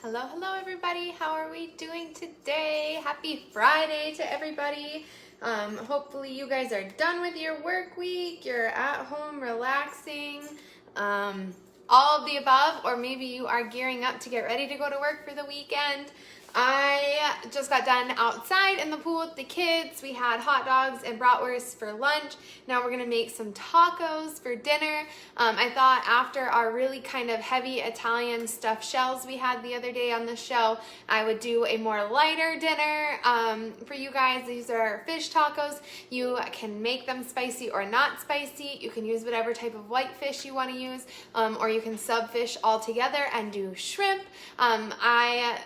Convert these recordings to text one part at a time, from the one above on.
Hello everybody. How are we doing today? Happy Friday to everybody. Hopefully you guys are done with your work week. You're at home relaxing. All of the above, or maybe you are gearing up to get ready to go to work for the weekend. I just got done outside in the pool with the kids. We had hot dogs and bratwurst for lunch. Now we're gonna make some tacos for dinner. I thought after our really kind of heavy Italian stuffed shells we had the other day on the show, I would do a more lighter dinner for you guys. These are fish tacos. You can make them spicy or not spicy. You can use whatever type of white fish you want to use, or you can sub fish all together and do shrimp. I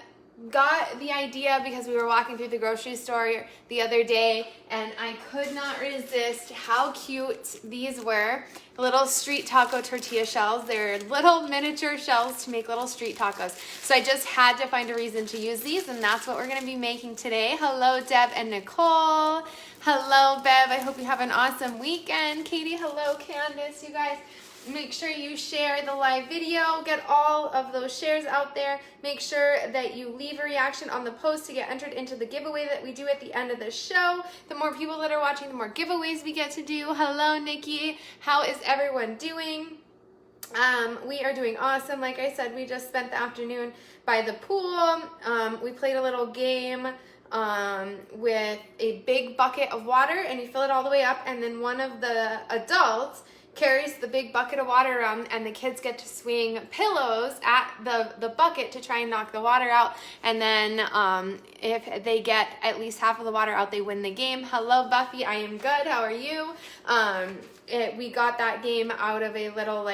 got the idea because we were walking through the grocery store the other day and I could not resist how cute these were. Little street taco tortilla shells. They're little miniature shells to make little street tacos. So I just had to find a reason to use these, and that's what we're going to be making today. Hello Deb and Nicole. Hello Bev. I hope you have an awesome weekend. Katie, hello Candace. You guys, make sure you share the live video, get all of those shares out there. Make sure that you leave a reaction on the post to get entered into the giveaway that we do at the end of the show. The more people that are watching, the more giveaways we get to do. Hello, Nikki. How is everyone doing? We are doing awesome. Like I said, we just spent the afternoon by the pool. We played a little game with a big bucket of water, and you fill it all the way up, and then one of the adults carries the big bucket of water around, and the kids get to swing pillows at the bucket to try and knock the water out, and then if they get at least half of the water out, they win the game. Hello Buffy, I am good. How are you? We got that game out of a little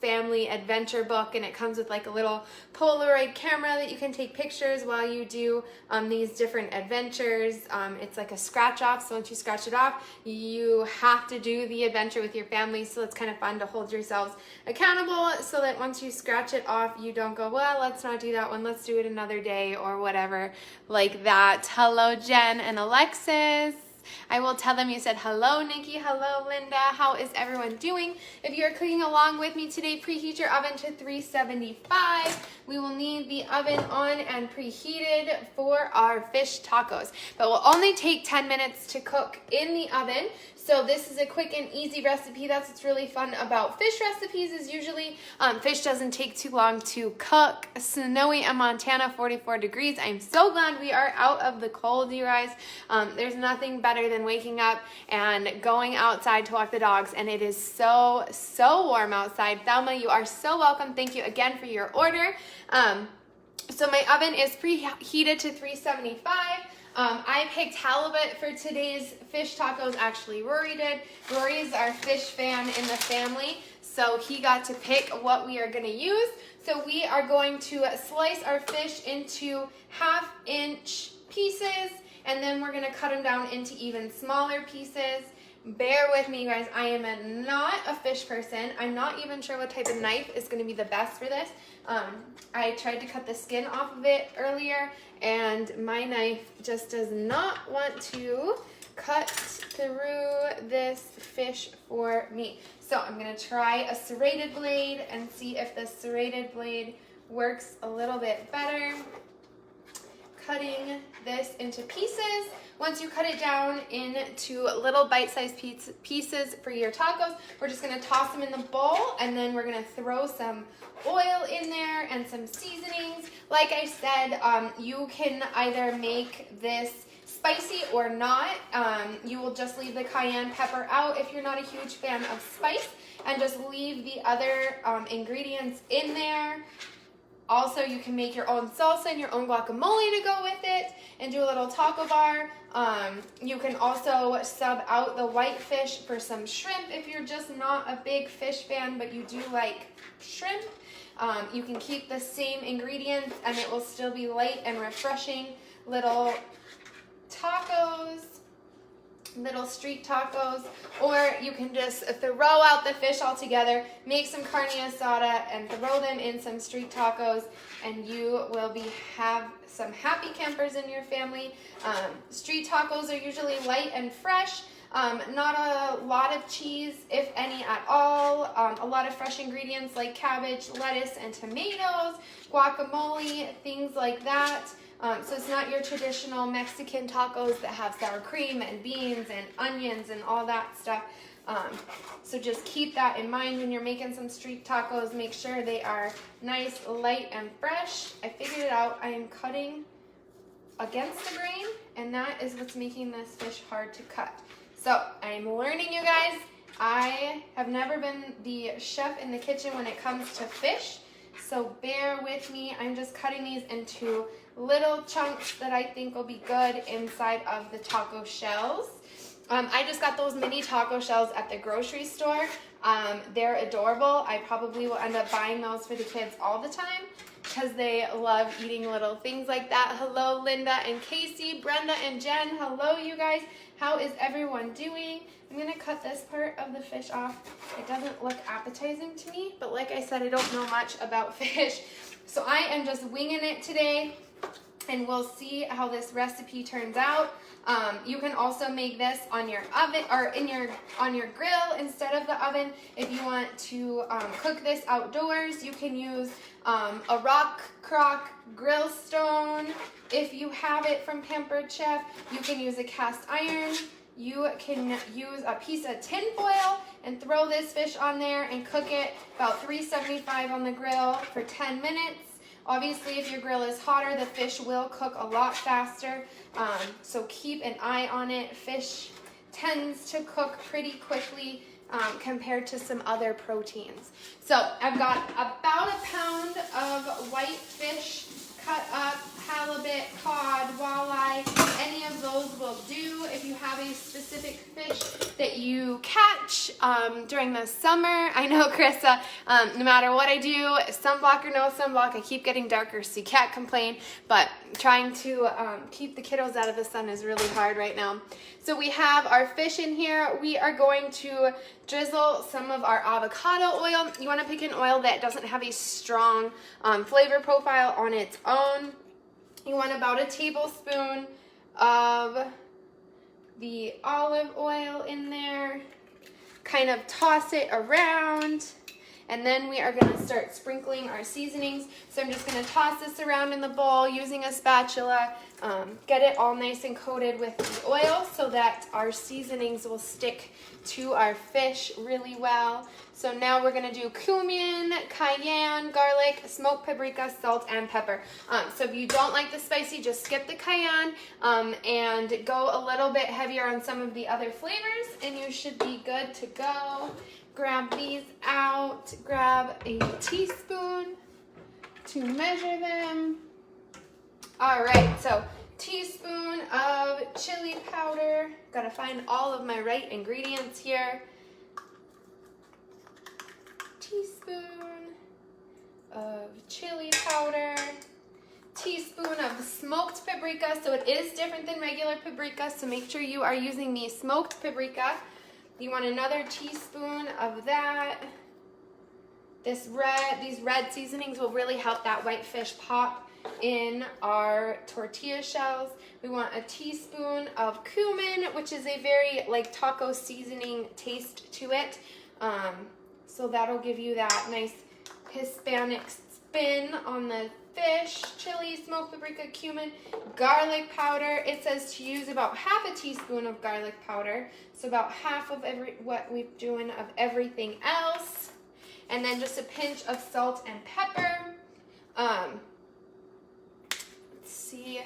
family adventure book, and it comes with a little Polaroid camera that you can take pictures while you do these different adventures. It's like a scratch off, so once you scratch it off, you have to do the adventure with your family, so it's kind of fun to hold yourselves accountable so that once you scratch it off, you don't go, well, let's not do that one, let's do it another day or whatever like that. Hello Jen and Alexis. I will tell them you said hello, Nikki. Hello, Linda. How is everyone doing? If you're cooking along with me today, preheat your oven to 375. We will need the oven on and preheated for our fish tacos, but will only take 10 minutes to cook in the oven. So this is a quick and easy recipe. That's what's really fun about fish recipes, is usually fish doesn't take too long to cook. Snowy in Montana, 44 degrees. I'm so glad we are out of the cold, you guys. There's nothing better than waking up and going outside to walk the dogs, and it is so warm outside. Thelma, you are so welcome. Thank you again for your order. So my oven is preheated to 375. I picked halibut for today's fish tacos. Actually, Rory did. Rory is our fish fan in the family, so he got to pick what we are going to use. So we are going to slice our fish into 1/2-inch pieces, and then we're going to cut them down into even smaller pieces. Bear with me, you guys. I am not a fish person. I'm not even sure what type of knife is going to be the best for this. I tried to cut the skin off of it earlier, and my knife just does not want to cut through this fish for me. So I'm going to try a serrated blade and see if the serrated blade works a little bit better. Cutting this into pieces. Once you cut it down into little bite-sized pieces for your tacos, we're just going to toss them in the bowl, and then we're going to throw some oil in there and some seasonings. Like I said, you can either make this spicy or not. You will just leave the cayenne pepper out if you're not a huge fan of spice, and just leave the other ingredients in there. Also, you can make your own salsa and your own guacamole to go with it and do a little taco bar. You can also sub out the white fish for some shrimp if you're just not a big fish fan, but you do like shrimp. You can keep the same ingredients and it will still be light and refreshing little tacos. Little street tacos, or you can just throw out the fish altogether, make some carne asada and throw them in some street tacos, and you will have some happy campers in your family. Street tacos are usually light and fresh. Not a lot of cheese, if any at all. A lot of fresh ingredients like cabbage, lettuce, and tomatoes, guacamole, things like that. So it's not your traditional Mexican tacos that have sour cream and beans and onions and all that stuff. So just keep that in mind when you're making some street tacos. Make sure they are nice, light, and fresh. I figured it out. I am cutting against the grain, and that is what's making this fish hard to cut. So I'm learning, you guys. I have never been the chef in the kitchen when it comes to fish, so bear with me. I'm just cutting these into little chunks that I think will be good inside of the taco shells. I just got those mini taco shells at the grocery store. They're adorable. I probably will end up buying those for the kids all the time because they love eating little things like that. Hello, Linda and Casey, Brenda and Jen. Hello, you guys. How is everyone doing? I'm going to cut this part of the fish off. It doesn't look appetizing to me, but like I said, I don't know much about fish. So I am just winging it today, and we'll see how this recipe turns out. You can also make this on your oven or on your grill instead of the oven. If you want to cook this outdoors, you can use a rock crock grill stone. If you have it from Pampered Chef, you can use a cast iron. You can use a piece of tin foil and throw this fish on there and cook it about 375 on the grill for 10 minutes. Obviously, if your grill is hotter, the fish will cook a lot faster, so keep an eye on it. Fish tends to cook pretty quickly compared to some other proteins. So I've got about a pound of white fish cut up, halibut, cod, walleye, any of those will do. If you have a specific fish that you catch during the summer, I know, Carissa, no matter what I do, sunblock or no sunblock, I keep getting darker, so you can't complain, but trying to keep the kiddos out of the sun is really hard right now. So we have our fish in here. We are going to drizzle some of our avocado oil. You want to pick an oil that doesn't have a strong flavor profile on its own. You want about a tablespoon of the olive oil in there. Kind of toss it around. And then we are going to start sprinkling our seasonings. So I'm just going to toss this around in the bowl using a spatula. Get it all nice and coated with the oil so that our seasonings will stick to our fish really well. So now we're going to do cumin, cayenne, garlic, smoked paprika, salt, and pepper. So if you don't like the spicy, just skip the cayenne and go a little bit heavier on some of the other flavors, and you should be good to go. Grab these out, grab a teaspoon to measure them. All right, so teaspoon of chili powder. Gotta find all of my right ingredients here. Teaspoon of chili powder. Teaspoon of smoked paprika. So it is different than regular paprika, so make sure you are using the smoked paprika. You want another teaspoon of that. These red seasonings will really help that white fish pop in our tortilla shells. We want a teaspoon of cumin, which is a very like taco seasoning taste to it. So that'll give you that nice Hispanic spin on the fish. Chili, smoked paprika, cumin, garlic powder. It says to use about half a teaspoon of garlic powder. So about half of what we're doing of everything else. And then just a pinch of salt and pepper. Let's see,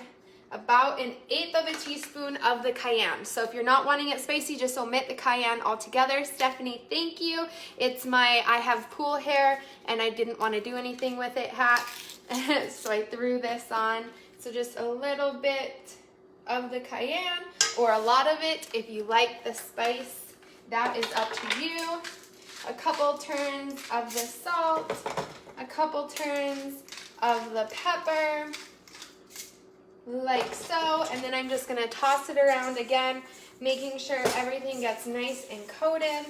about 1/8 of a teaspoon of the cayenne. So if you're not wanting it spicy, just omit the cayenne altogether. Stephanie, thank you. It's I have pool hair and I didn't want to do anything with it hat. So I threw this on. So just a little bit of the cayenne, or a lot of it if you like the spice. That is up to you. A couple turns of the salt, a couple turns of the pepper, like so. And then I'm just gonna toss it around again, making sure everything gets nice and coated.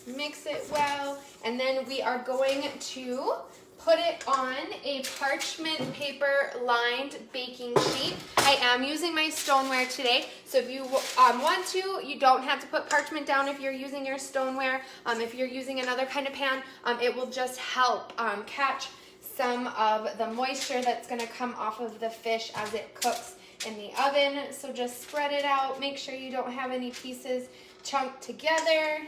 Mix it well, and then we are going to put it on a parchment paper lined baking sheet. I am using my stoneware today, so if you want to, you don't have to put parchment down if you're using your stoneware. If you're using another kind of pan, it will just help catch some of the moisture that's going to come off of the fish as it cooks in the oven. So just spread it out. Make sure you don't have any pieces chunked together.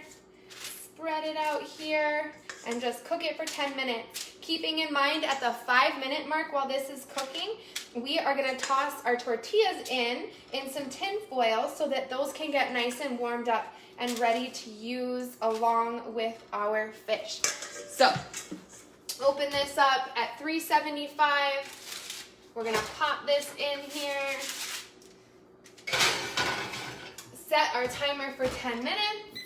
Spread it out here and just cook it for 10 minutes. Keeping in mind at the 5-minute mark while this is cooking, we are going to toss our tortillas in some tin foil so that those can get nice and warmed up and ready to use along with our fish. So open this up at 375. We're going to pop this in here. Set our timer for 10 minutes.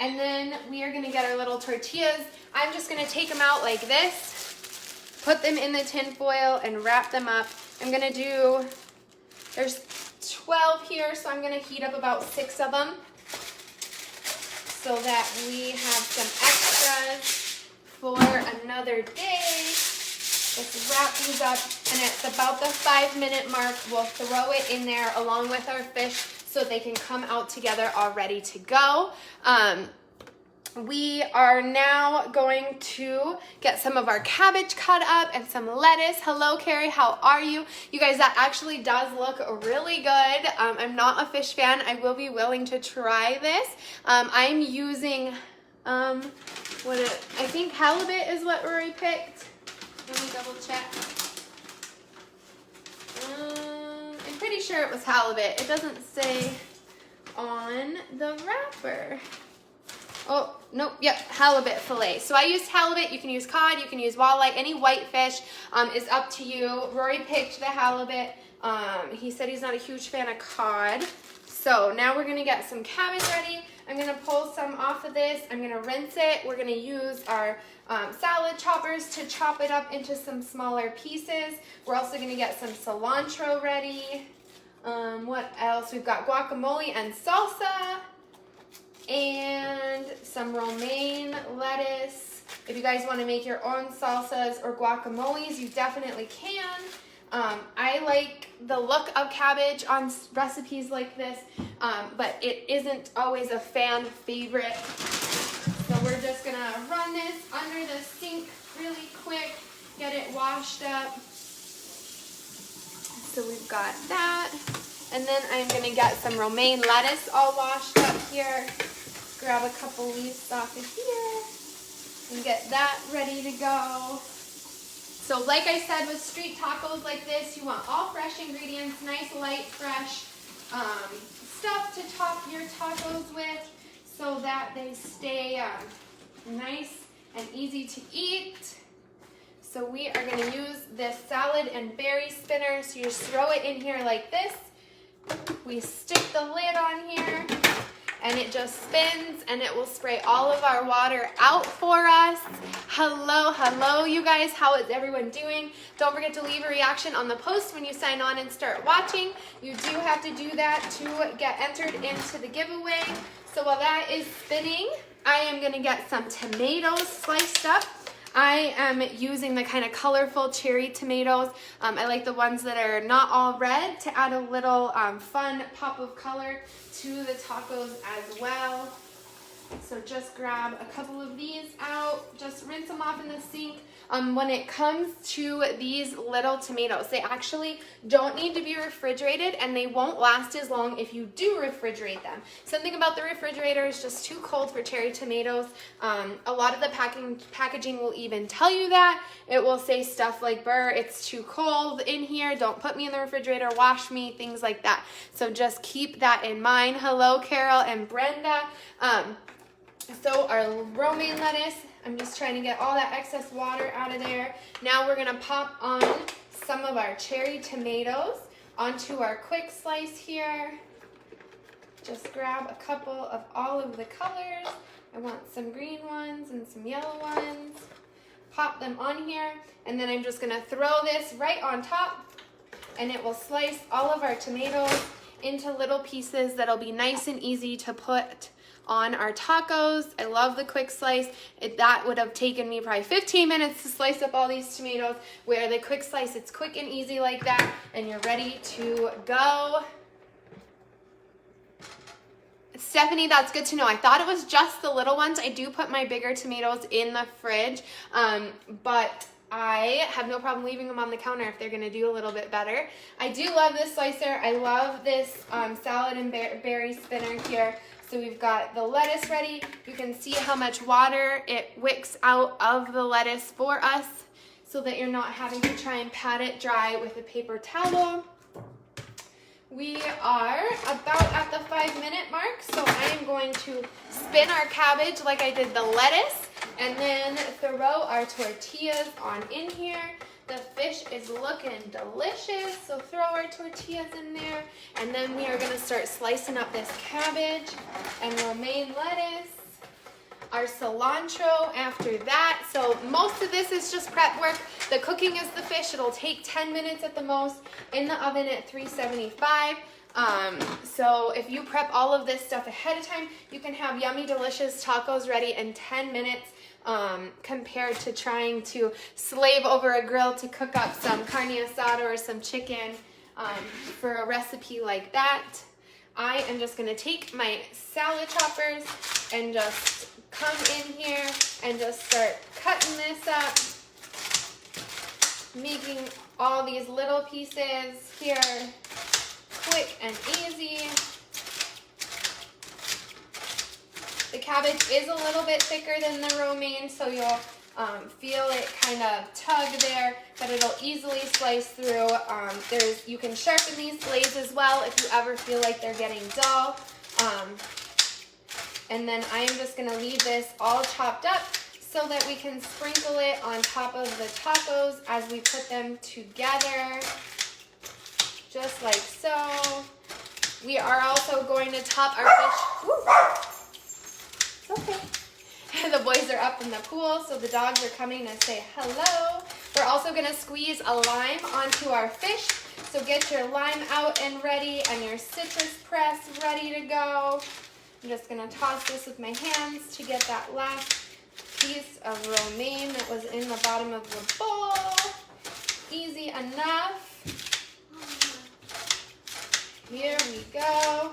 And then we are gonna get our little tortillas. I'm just gonna take them out like this, put them in the tin foil and wrap them up. I'm gonna do, there's 12 here, so I'm gonna heat up about 6 of them so that we have some extras for another day. Just wrap these up, and at about the 5-minute mark, we'll throw it in there along with our fish so they can come out together all ready to go. We are now going to get some of our cabbage cut up and some lettuce. Hello, Carrie, how are you? You guys, that actually does look really good. I'm not a fish fan. I will be willing to try this. I'm using, I think halibut is what Rory picked. Let me double check. I'm pretty sure it was halibut. It doesn't say on the wrapper. Oh, nope, yep, halibut fillet. So I used halibut. You can use cod, you can use walleye, any white fish is up to you. Rory picked the halibut. He said he's not a huge fan of cod. So now we're gonna get some cabbage ready. I'm gonna pull some off of this. I'm gonna rinse it. We're gonna use our salad choppers to chop it up into some smaller pieces. We're also gonna get some cilantro ready. What else? We've got guacamole and salsa and some romaine lettuce. If you guys wanna make your own salsas or guacamoles, you definitely can. I like the look of cabbage on recipes like this, but it isn't always a fan favorite. So we're just gonna run this under the sink really quick, get it washed up. So we've got that. And then I'm gonna get some romaine lettuce all washed up here. Grab a couple leaves off of here and get that ready to go. So like I said, with street tacos like this, you want all fresh ingredients, nice, light, fresh stuff to top your tacos with so that they stay nice and easy to eat. So we are gonna use this salad and berry spinner. So you just throw it in here like this. We stick the lid on here and it just spins and it will spray all of our water out for us. Hello, hello, you guys. How is everyone doing? Don't forget to leave a reaction on the post when you sign on and start watching. You do have to do that to get entered into the giveaway. So while that is spinning, I am gonna get some tomatoes sliced up. I am using the kind of colorful cherry tomatoes. I like the ones that are not all red to add a little fun pop of color to the tacos as well. So just grab a couple of these out, just rinse them off in the sink. When it comes to these little tomatoes, they actually don't need to be refrigerated and they won't last as long if you do refrigerate them. Something about the refrigerator is just too cold for cherry tomatoes. A lot of the packaging will even tell you that. It will say stuff like, "Burr, it's too cold in here, don't put me in the refrigerator, wash me," things like that. So just keep that in mind. Hello, Carol and Brenda. So our romaine lettuce, I'm just trying to get all that excess water out of there. Now we're gonna pop on some of our cherry tomatoes onto our quick slice here. Just grab a couple of all of the colors. I want some green ones and some yellow ones. Pop them on here, and then I'm just gonna throw this right on top, and it will slice all of our tomatoes into little pieces that'll be nice and easy to put on our tacos. I love the quick slice. That would have taken me probably 15 minutes to slice up all these tomatoes, where the quick slice, it's quick and easy like that, and you're ready to go. Stephanie, that's good to know. I thought it was just the little ones. I do put my bigger tomatoes in the fridge, but I have no problem leaving them on the counter if they're gonna do a little bit better. I do love this slicer. I love this salad and berry spinner here. So we've got the lettuce ready. You can see how much water it wicks out of the lettuce for us so that you're not having to try and pat it dry with a paper towel. We are about at the 5-minute mark, so I am going to spin our cabbage like I did the lettuce, and then throw our tortillas on in here. The fish is looking delicious, so throw our tortillas in there, and then we are going to start slicing up this cabbage and romaine lettuce. Our cilantro after that. So most of this is just prep work. The cooking is the fish. It'll take 10 minutes at the most in the oven at 375. So if you prep all of this stuff ahead of time, you can have yummy, delicious tacos ready in 10 minutes compared to trying to slave over a grill to cook up some carne asada or some chicken for a recipe like that. I am just going to take my salad choppers and just come in here and just start cutting this up, making all these little pieces here quick and easy. The cabbage is a little bit thicker than the romaine, so you'll feel it kind of tug there, but it'll easily slice through. You can sharpen these blades as well if you ever feel like they're getting dull. And then I am just gonna leave this all chopped up so that we can sprinkle it on top of the tacos as we put them together, just like so. We are also going to top our fish. Woo. It's okay. The boys are up in the pool, so the dogs are coming to say hello. We're also gonna squeeze a lime onto our fish. So get your lime out and ready, and your citrus press ready to go. I'm just going to toss this with my hands to get that last piece of romaine that was in the bottom of the bowl. Easy enough. Here we go.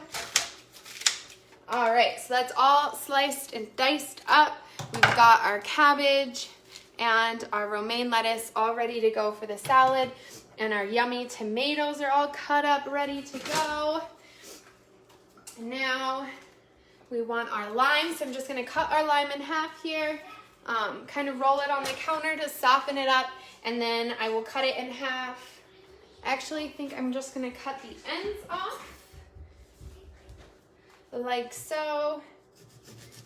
All right, so that's all sliced and diced up. We've got our cabbage and our romaine lettuce all ready to go for the salad. And our yummy tomatoes are all cut up, ready to go. Now we want our lime, so I'm just going to cut our lime in half here, kind of roll it on the counter to soften it up, and then I will cut it in half. Actually, I think I'm just going to cut the ends off, like so,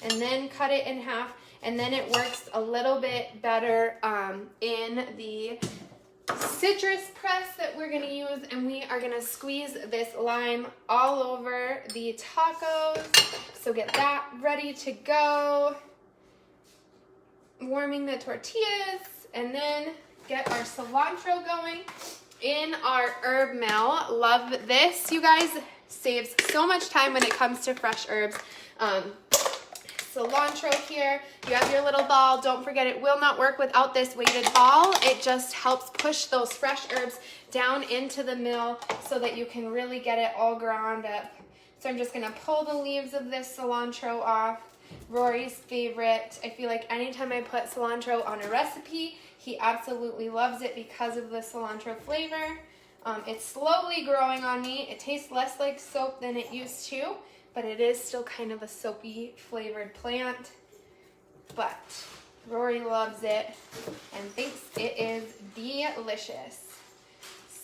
and then cut it in half, and then it works a little bit better in the citrus press that we're going to use, and we are going to squeeze this lime all over the tacos. So get that ready to go. Warming the tortillas, and then get our cilantro going in our herb mill. Love this, you guys. Saves so much time when it comes to fresh herbs. Cilantro here. You have your little ball. Don't forget, it will not work without this weighted ball. It just helps push those fresh herbs down into the mill so that you can really get it all ground up. So I'm just going to pull the leaves of this cilantro off. Rory's favorite. I feel like anytime I put cilantro on a recipe, he absolutely loves it because of the cilantro flavor. It's slowly growing on me. It tastes less like soap than it used to, but it is still kind of a soapy flavored plant. But Rory loves it and thinks it is delicious.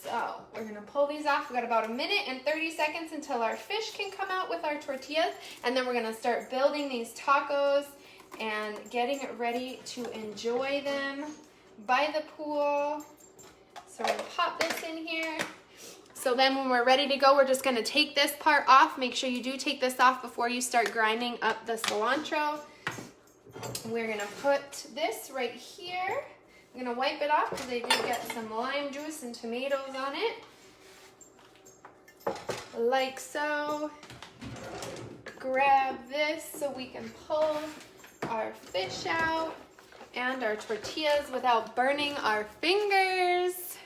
So we're gonna pull these off. We've got about 1 minute and 30 seconds until our fish can come out with our tortillas, and then we're gonna start building these tacos and getting ready to enjoy them by the pool. So we're gonna pop this in here. So then when we're ready to go, we're just gonna take this part off. Make sure you do take this off before you start grinding up the cilantro. We're gonna put this right here. I'm gonna wipe it off because I did get some lime juice and tomatoes on it. Like so. grab this so we can pull our fish out and our tortillas without burning our fingers.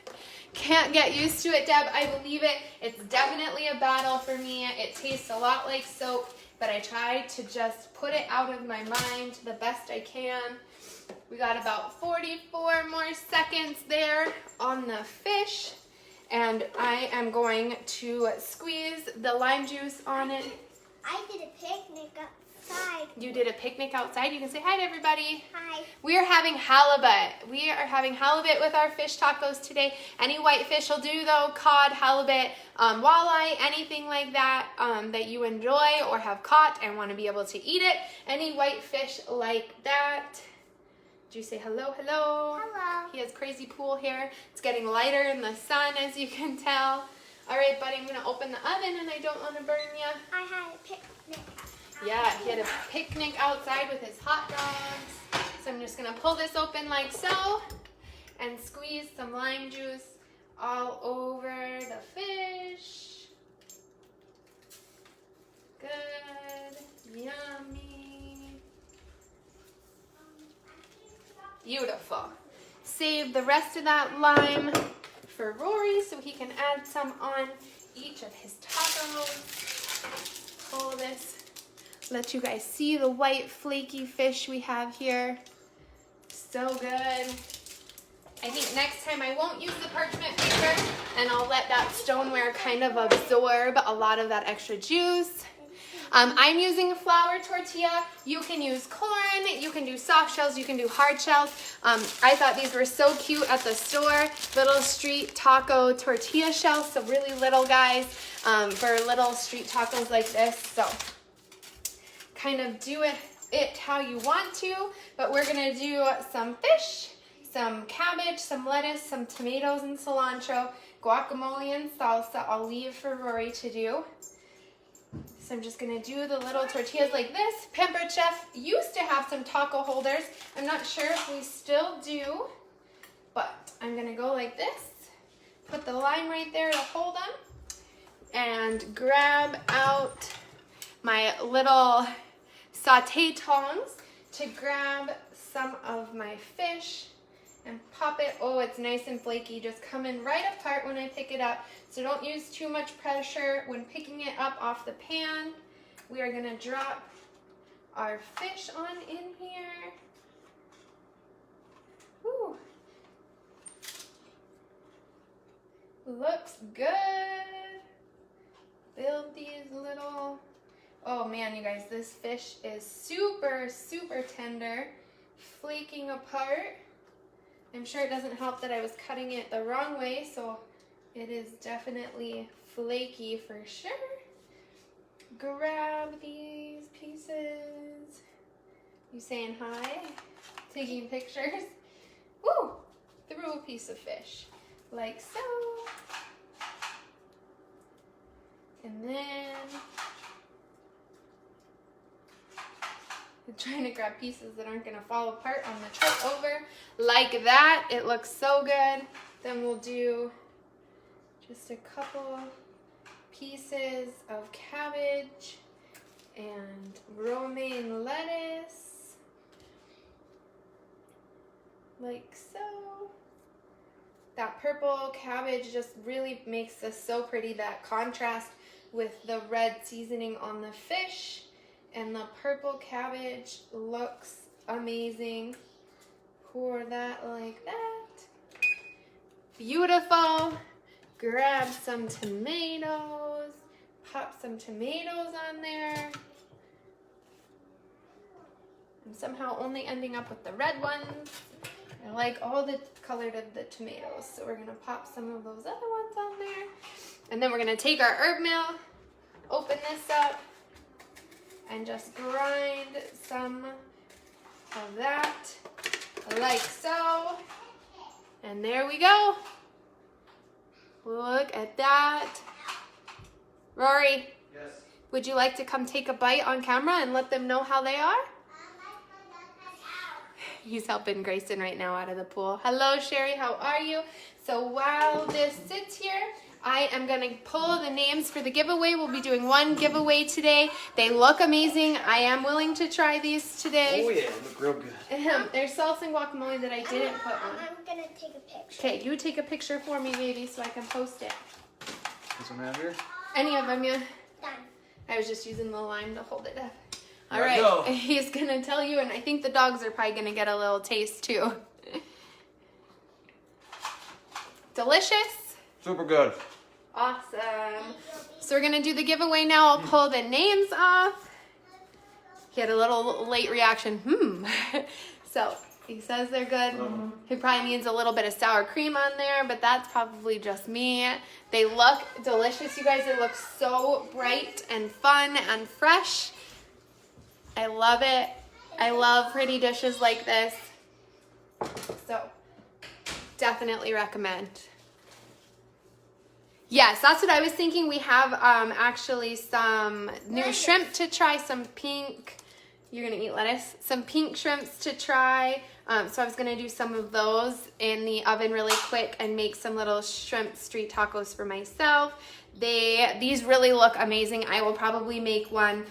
Can't get used to it, Deb. I believe it. It's definitely a battle for me. It tastes a lot like soap, but I try to just put it out of my mind the best I can. We got about 44 more seconds there on the fish, and I am going to squeeze the lime juice on it. I did a picnic outside. You did a picnic outside? You can say hi to everybody. Hi. We are having halibut. We are having halibut with our fish tacos today. Any white fish will do though, cod, halibut, walleye, anything like that that you enjoy or have caught and want to be able to eat it. Any white fish like that. Did you say hello, hello? Hello. He has crazy pool hair. It's getting lighter in the sun, as you can tell. All right, buddy, I'm gonna open the oven and I don't want to burn you. I had a picnic. Yeah, he had a picnic outside with his hot dogs. So I'm just gonna pull this open like so and squeeze some lime juice all over the fish. Good, yummy. Beautiful. Save the rest of that lime for Rory so he can add some on each of his tacos. Pull this. Let you guys see the white flaky fish we have here. So good. I think next time I won't use the parchment paper and I'll let that stoneware kind of absorb a lot of that extra juice. I'm using a flour tortilla. You can use corn, you can do soft shells, you can do hard shells. I thought these were so cute at the store. Little street taco tortilla shells, so really little guys for little street tacos like this. So kind of do it how you want to, but we're gonna do some fish, some cabbage, some lettuce, some tomatoes and cilantro, guacamole and salsa. I'll leave for Rory to do. So I'm just gonna do the little tortillas like this. Pampered Chef used to have some taco holders. I'm not sure if we still do, but I'm gonna go like this. Put the lime right there to hold them and grab out my little saute tongs to grab some of my fish and pop it. Oh, it's nice and flaky, just coming right apart when I pick it up. So don't use too much pressure when picking it up off the pan. We are gonna drop our fish on in here. Whew. Looks good. Build these little, oh man, you guys, this fish is super, super tender, flaking apart. I'm sure it doesn't help that I was cutting it the wrong way, so it is definitely flaky for sure. Grab these pieces. You saying hi? Taking pictures? Woo! Through a piece of fish, like so. And then I'm trying to grab pieces that aren't gonna fall apart on the trip over. Like that, it looks so good. Then we'll do just a couple pieces of cabbage and romaine lettuce, like so. That purple cabbage just really makes this so pretty, that contrast with the red seasoning on the fish, and the purple cabbage looks amazing. Pour that like that. Beautiful. Grab some tomatoes, pop some tomatoes on there. I'm somehow only ending up with the red ones. I like all the colored of the tomatoes, so we're gonna pop some of those other ones on there. And then we're gonna take our herb mill, open this up, and just grind some of that, like so. And there we go. Look at that. Rory, Yes. would you like to come take a bite on camera and let them know how they are? He's helping Grayson right now out of the pool. Hello, Sherry. How are you? So while this sits here, I am going to pull the names for the giveaway. We'll be doing one giveaway today. They look amazing. I am willing to try these today. Oh, yeah. They look real good. There's salsa and guacamole that I didn't put on. I'm going to take a picture. Okay, you take a picture for me, baby, so I can post it. This one out here? Any of them, yeah. Done. I was just using the lime to hold it up. All There right, we go. he's going to tell you, and I think the dogs are probably going to get a little taste too. Delicious? Super good. Awesome. So we're going to do the giveaway now. I'll pull the names off. He had a little late reaction. So he says they're good. He probably needs a little bit of sour cream on there, but that's probably just me. They look delicious, you guys. They look so bright and fun and fresh. I love it. I love pretty dishes like this. So definitely recommend. Yes, that's what I was thinking. We have actually some new shrimp to try, some pink, you're gonna eat lettuce, some pink shrimps to try. So I was gonna do some of those in the oven really quick and make some little shrimp street tacos for myself. These really look amazing. I will probably make one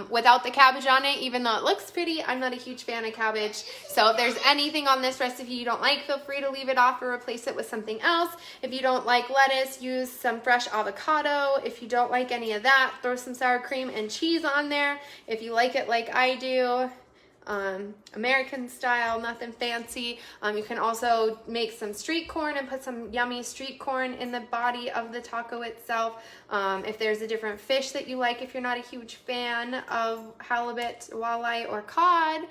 without the cabbage on it, even though it looks pretty. I'm not a huge fan of cabbage. So if there's anything on this recipe you don't like, feel free to leave it off or replace it with something else. If you don't like lettuce, use some fresh avocado. If you don't like any of that, throw some sour cream and cheese on there. If you like it like I do, American style, nothing fancy. You can also make some street corn and put some yummy street corn in the body of the taco itself. If there's a different fish that you like, if you're not a huge fan of halibut, walleye, or cod,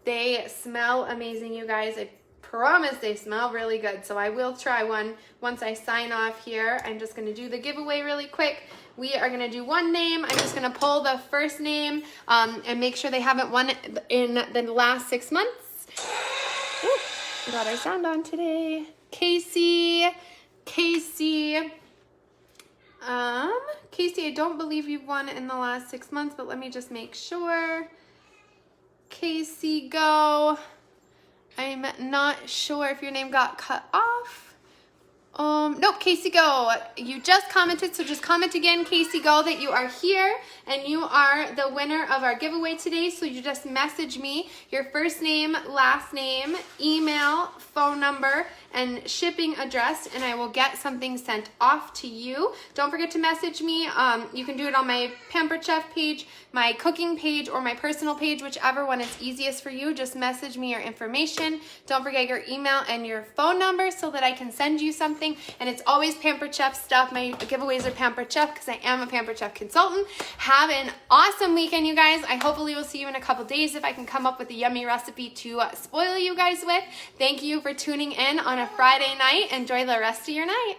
they smell amazing, you guys. I promise they smell really good. So I will try one once I sign off here. I'm just going to do the giveaway really quick. We are going to do one name. I'm just going to pull the first name and make sure they haven't won in the last 6 months. Ooh, got our sound on today. Casey, Casey, I don't believe you've won in the last 6 months, but let me just make sure. Casey, go. I'm not sure if your name got cut off. Nope, Casey, go. You just commented, so just comment again, Casey, go, that you are here and you are the winner of our giveaway today. So you just message me your first name, last name, email, phone number, and shipping address, and I will get something sent off to you. Don't forget to message me. You can do it on my Pampered Chef page, my cooking page, or my personal page, whichever one is easiest for you. Just message me your information. Don't forget your email and your phone number so that I can send you something. And it's always Pampered Chef stuff. My giveaways are Pampered Chef because I am a Pampered Chef consultant. Have an awesome weekend, you guys. I hopefully will see you in a couple days if I can come up with a yummy recipe to spoil you guys with. Thank you for tuning in on a Friday night. Enjoy the rest of your night.